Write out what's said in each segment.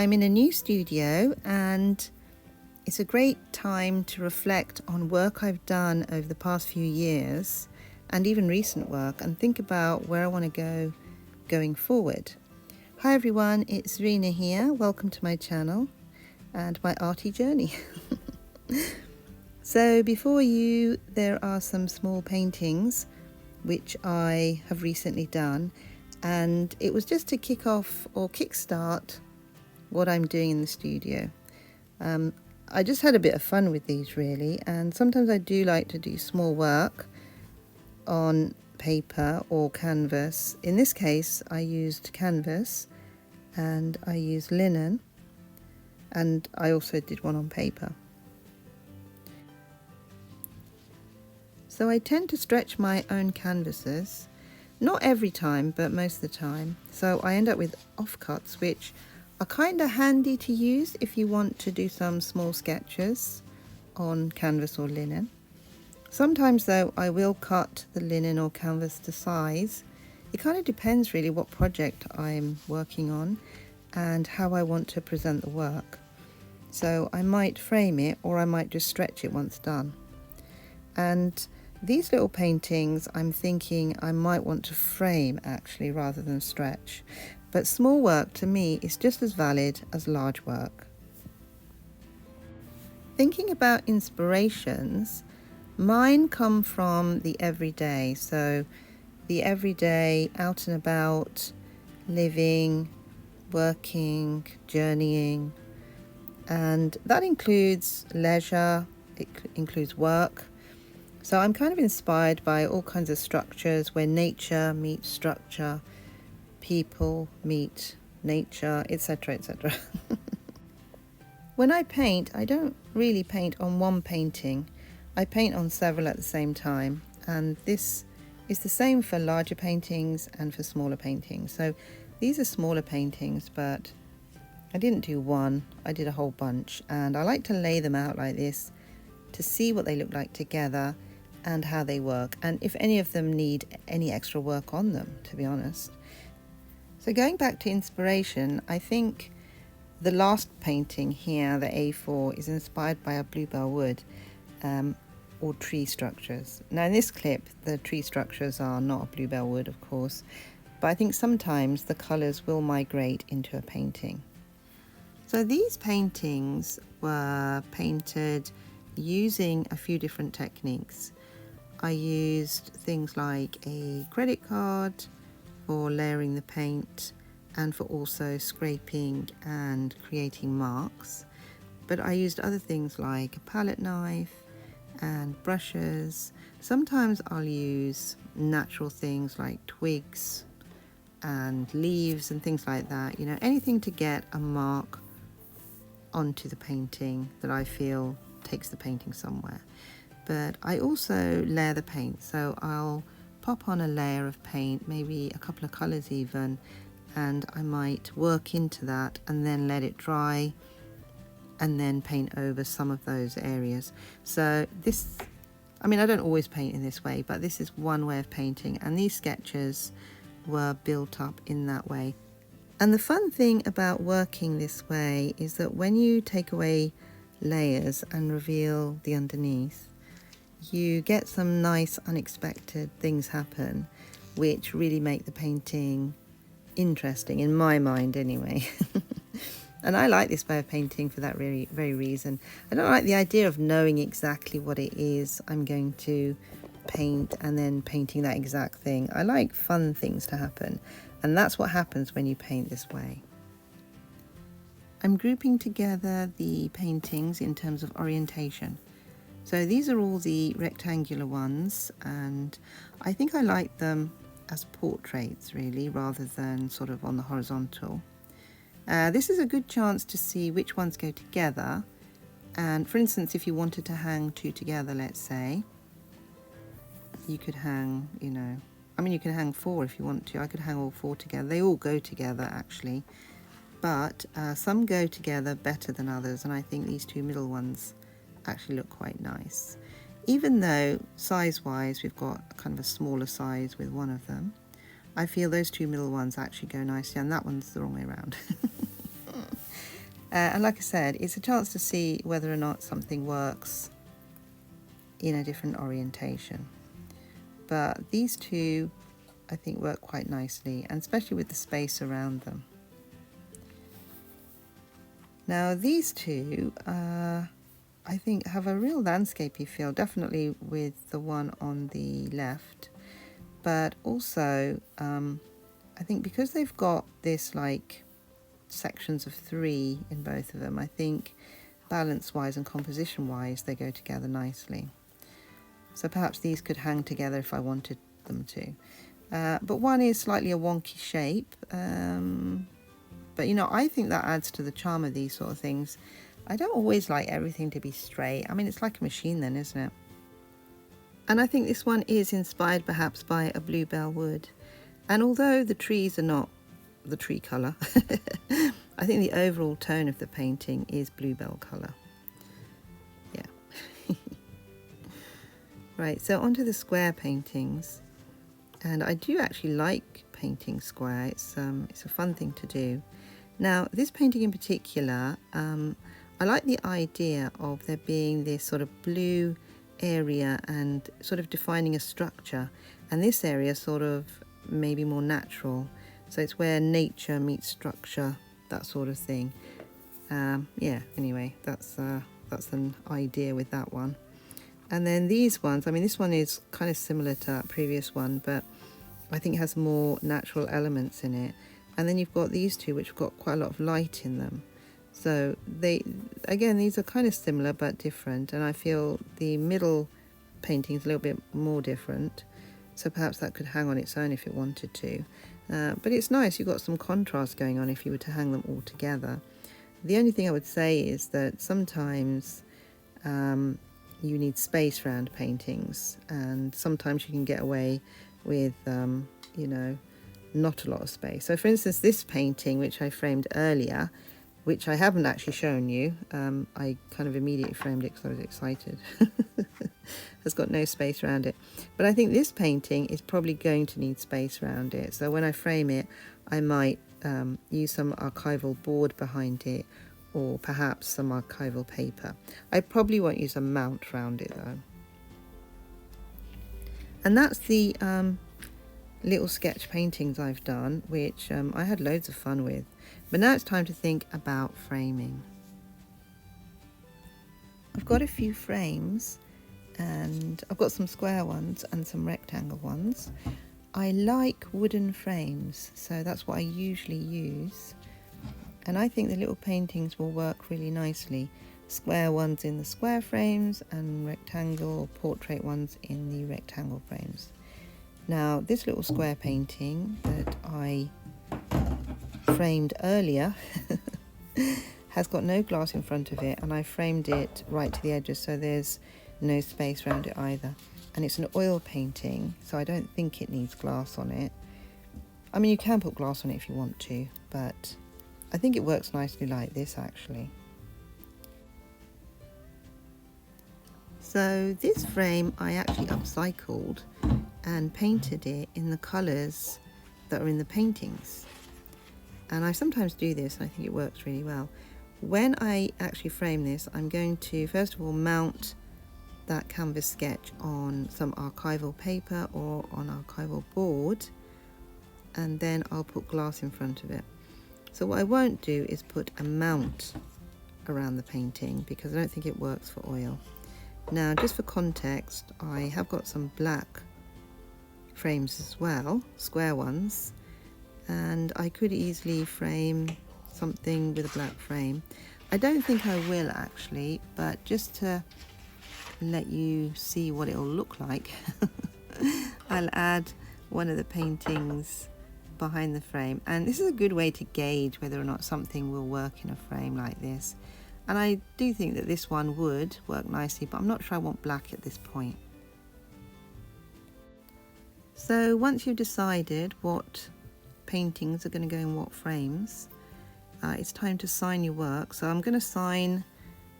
I'm in a new studio and it's a great time to reflect on work I've done over the past few years and even recent work and think about where I want to go going forward. Hi everyone, it's Rena here. Welcome to my channel and my arty journey. So before you, there are some small paintings which I have recently done, and it was just to kick off or kickstart what I'm doing in the studio. I just had a bit of fun with these really, and sometimes I do like to do small work on paper or canvas. In this case I used canvas and I used linen, and I also did one on paper. So I tend to stretch my own canvases, not every time but most of the time, so I end up with offcuts which are kind of handy to use if you want to do some small sketches on canvas or linen. Sometimes though I will cut the linen or canvas to size. It kind of depends really what project I'm working on and how I want to present the work. So I might frame it or I might just stretch it once done. And these little paintings I'm thinking I might want to frame actually rather than stretch. But small work to me is just as valid as large work. Thinking about inspirations, mine come from the everyday. So the everyday out and about, living, working, journeying. And that includes leisure, it includes work. So I'm kind of inspired by all kinds of structures where nature meets structure, people meet nature, etc., etc. When I paint, I don't really paint on one painting. I paint on several at the same time, and this is the same for larger paintings and for smaller paintings. So these are smaller paintings, but I didn't do one, I did a whole bunch, and I like to lay them out like this to see what they look like together and how they work, and if any of them need any extra work on them, to be honest. So going back to inspiration, I think the last painting here, the A4, is inspired by a bluebell wood or tree structures. Now in this clip, the tree structures are not a bluebell wood, of course, but I think sometimes the colours will migrate into a painting. So these paintings were painted using a few different techniques. I used things like a credit card for layering the paint and for also scraping and creating marks. But I used other things like a palette knife and brushes. Sometimes I'll use natural things like twigs and leaves and things like that. You know, anything to get a mark onto the painting that I feel takes the painting somewhere. But I also layer the paint, so I'll pop on a layer of paint, maybe a couple of colours even, and I might work into that and then let it dry and then paint over some of those areas. So this, I mean, I don't always paint in this way, but this is one way of painting, and these sketches were built up in that way. And the fun thing about working this way is that when you take away layers and reveal the underneath, you get some nice unexpected things happen which really make the painting interesting, in my mind anyway. And I like this way of painting for that very reason. I don't like the idea of knowing exactly what it is I'm going to paint and then painting that exact thing. I like fun things to happen, and that's what happens when you paint this way. I'm grouping together the paintings in terms of orientation. So these are all the rectangular ones, and I think I like them as portraits really, rather than sort of on the horizontal. This is a good chance to see which ones go together, and for instance, if you wanted to hang two together, let's say, you could hang, you know, I mean you can hang four if you want to. I could hang all four together. They all go together actually, but some go together better than others, and I think these two middle ones actually look quite nice. Even though size-wise we've got kind of a smaller size with one of them, I feel those two middle ones actually go nicely, and that one's the wrong way around. And like I said, it's a chance to see whether or not something works in a different orientation. But these two I think work quite nicely, and especially with the space around them. Now these two I think have a real landscapey feel, definitely with the one on the left, but also I think because they've got this like sections of 3 in both of them, I think balance wise and composition wise they go together nicely. So perhaps these could hang together if I wanted them to. But one is slightly a wonky shape, but you know, I think that adds to the charm of these sort of things. I don't always like everything to be straight. I mean, it's like a machine then, isn't it? And I think this one is inspired perhaps by a bluebell wood. And although the trees are not the tree colour, I think the overall tone of the painting is bluebell colour. Yeah. Right, so onto the square paintings. And I do actually like painting square. It's a fun thing to do. Now, this painting in particular, I like the idea of there being this sort of blue area and sort of defining a structure, and this area sort of maybe more natural. So it's where nature meets structure, that sort of thing. Yeah, anyway, that's an idea with that one. And then these ones, I mean, this one is kind of similar to that previous one, but I think it has more natural elements in it. And then you've got these two, which have got quite a lot of light in them. So they, again, these are kind of similar but different. And I feel the middle painting is a little bit more different. So perhaps that could hang on its own if it wanted to. But it's nice, you've got some contrast going on if you were to hang them all together. The only thing I would say is that sometimes you need space around paintings, and sometimes you can get away with, you know, not a lot of space. So for instance, this painting, which I framed earlier, which I haven't actually shown you, I kind of immediately framed it because I was excited. Has got no space around it. But I think this painting is probably going to need space around it. So when I frame it, I might use some archival board behind it, or perhaps some archival paper. I probably won't use a mount around it though. And that's the little sketch paintings I've done, which I had loads of fun with. But now it's time to think about framing. I've got a few frames, and I've got some square ones and some rectangle ones. I like wooden frames, so that's what I usually use. And I think the little paintings will work really nicely. Square ones in the square frames and rectangle or portrait ones in the rectangle frames. Now, this little square painting that I framed earlier has got no glass in front of it, and I framed it right to the edges, so there's no space around it either. And it's an oil painting, so I don't think it needs glass on it. I mean, you can put glass on it if you want to, but I think it works nicely like this actually. So this frame I actually upcycled and painted it in the colours that are in the paintings. And I sometimes do this, and I think it works really well. When I actually frame this, I'm going to first of all mount that canvas sketch on some archival paper or on archival board, and then I'll put glass in front of it. So what I won't do is put a mount around the painting because I don't think it works for oil. Now, just for context, I have got some black frames as well, square ones, and I could easily frame something with a black frame. I don't think I will actually, but just to let you see what it'll look like, I'll add one of the paintings behind the frame, and this is a good way to gauge whether or not something will work in a frame like this. And I do think that this one would work nicely, but I'm not sure I want black at this point. So once you've decided what paintings are going to go in what frames, it's time to sign your work. So I'm going to sign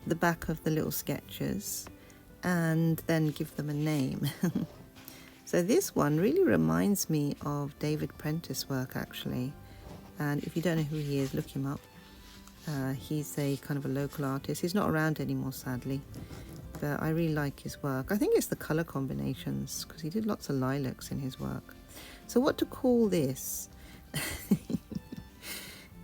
the back of the little sketches and then give them a name. So this one really reminds me of David Prentice work actually, and if you don't know who he is, look him up. He's a kind of a local artist. He's not around anymore, sadly, but I really like his work. I think it's the colour combinations, because he did lots of lilacs in his work. So what to call this?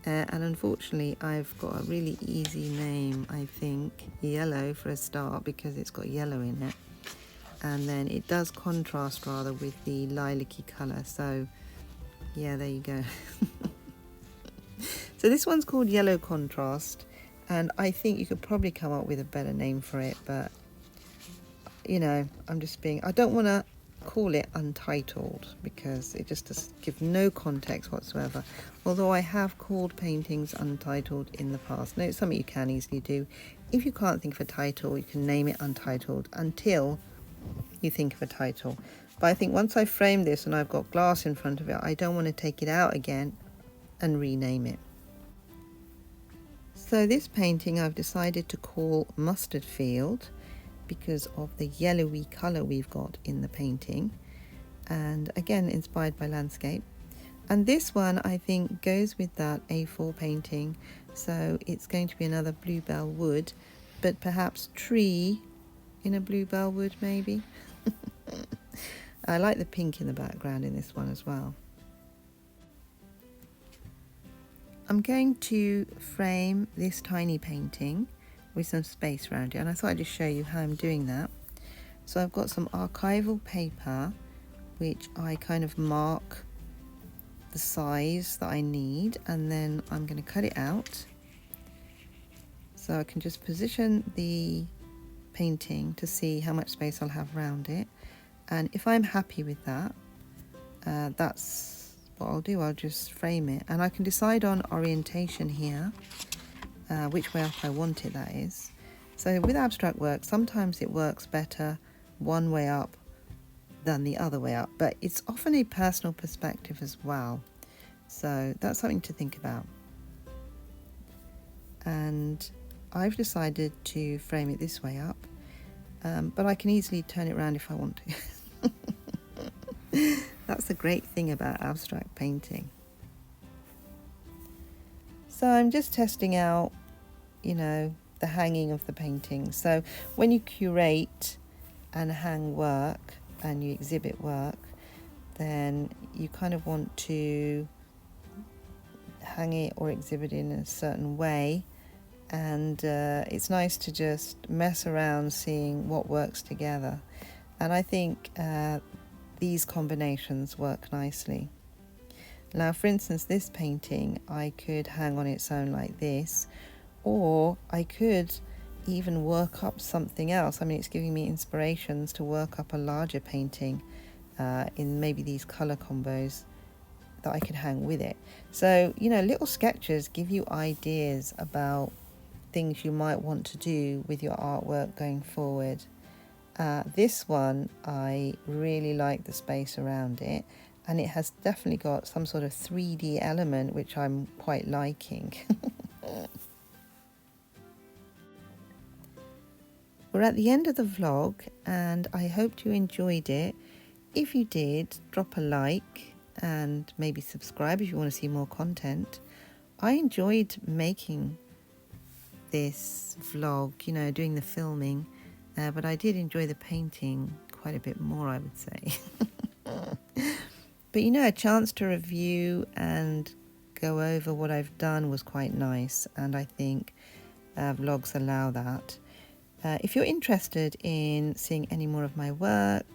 And unfortunately, I've got a really easy name, I think. Yellow for a start, because it's got yellow in it. And then it does contrast rather with the lilac-y colour. So, yeah, there you go. So this one's called Yellow Contrast. And I think you could probably come up with a better name for it. But, you know, I don't want to call it Untitled, because it just does give no context whatsoever, although I have called paintings Untitled in the past. Now, it's something you can easily do. If you can't think of a title, you can name it Untitled until you think of a title. But I think once I've framed this and I've got glass in front of it, I don't want to take it out again and rename it. So this painting I've decided to call Mustard Field, because of the yellowy colour we've got in the painting, and again inspired by landscape. And this one I think goes with that A4 painting, so it's going to be another bluebell wood, but perhaps tree in a bluebell wood maybe. I like the pink in the background in this one as well. I'm going to frame this tiny painting with some space around it, and I thought I'd just show you how I'm doing that. So I've got some archival paper which I kind of mark the size that I need, and then I'm going to cut it out so I can just position the painting to see how much space I'll have around it. And if I'm happy with that, that's what I'll do. I'll just frame it, and I can decide on orientation here, which way up I want it, that is. So with abstract work, sometimes it works better one way up than the other way up, but it's often a personal perspective as well. So that's something to think about. And I've decided to frame it this way up, but I can easily turn it around if I want to. That's the great thing about abstract painting. So I'm just testing out, you know, the hanging of the painting. So when you curate and hang work and you exhibit work, then you kind of want to hang it or exhibit it in a certain way. And it's nice to just mess around seeing what works together. And I think these combinations work nicely. Now, for instance, this painting I could hang on its own like this, or I could even work up something else. I mean, it's giving me inspirations to work up a larger painting in maybe these colour combos that I could hang with it. So, you know, little sketches give you ideas about things you might want to do with your artwork going forward. This one, I really like the space around it, and it has definitely got some sort of 3D element which I'm quite liking. We're at the end of the vlog, and I hope you enjoyed it. If you did, drop a like and maybe subscribe if you want to see more content. I enjoyed making this vlog, you know, doing the filming, but I did enjoy the painting quite a bit more, I would say. But you know, a chance to review and go over what I've done was quite nice, and I think vlogs allow that. If you're interested in seeing any more of my work,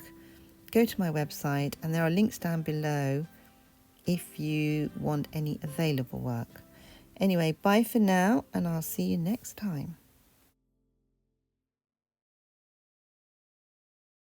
go to my website, and there are links down below if you want any available work. Anyway, bye for now, and I'll see you next time.